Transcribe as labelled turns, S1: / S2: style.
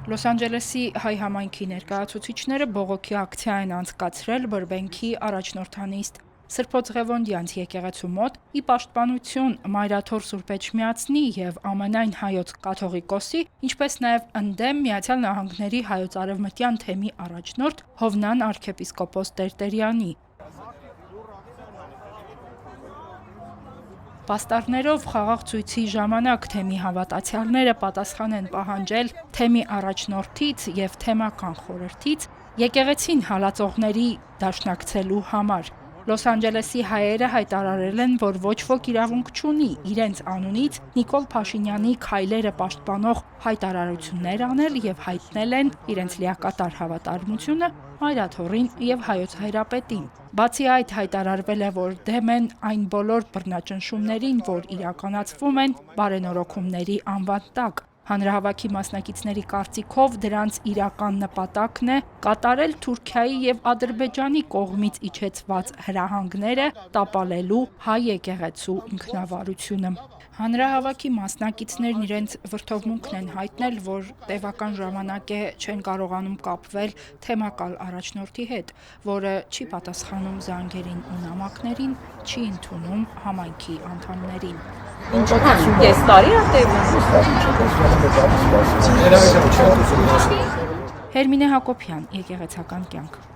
S1: Լոս Անջելեսի հայ համայնքի ներկայացուցիչները բողոքի ակցիա են անցկացրել Բըրբենքի առաջնորդանիստ Սրբոց Ղևոնդյանց եկեղեցու մոտ ի պաշտպանություն Մայրաթոր Սուրբ Էջմիածնի եւ ամենայն հայոց կաթողիկոսի, ինչպես նաեւ ընդդեմ Միացյալ Նահանգների հայոց արևմտյան թեմի առաջնորդ Հովնան arczepiskopos Տերտերյանի։ Պաստառներով խաղաղ ցույցի ժամանակ թեմի հավատացյալները պատասխան են պահանջել թեմի առաջնորդից եւ թեմական խորհրդից եկեղեցին հալածողների դաշնակցելու համար։ Լոս Անջելեսի հայերը հայտարարել են, որ ոչ ոք իրավունք չունի իրենց անունից Նիկոլ Փաշինյանի քայլերը պաշտպանող հայտարարություններ անել եւ հայտնել են իրենց լիակատար հավատարմությունը Մայրաթորին եւ հայոց հայրապետին։ Բացի այդ հայտարարվել է, որ դեմ են այն բոլոր բռնաճնշումներին, որ իրականացվում են բարենորոգումների անվան տակ։ Հանրահավաքի մասնակիցների կարծիքով դրանց իրական նպատակն է կատարել Թուրքիայի եւ Ադրբեջանի կողմից իջեցված հրահանգները տապալելու հայ եկեղեցու ինքնավարությունը։ Հանրահավաքի մասնակիցներն իրենց վրդովմունքն են հայտնել, որ տևական ժամանակ է չեն կարողանում կապվել թեմակալ առաջնորդի հետ, որը չի պատասխանում զանգերին ու նամակներին, չի ընդունում համայնքի անդամներին։
S2: Կես տարի է տևում։
S1: Հերմինե Հակոբյան, եկեղեցական կյանք։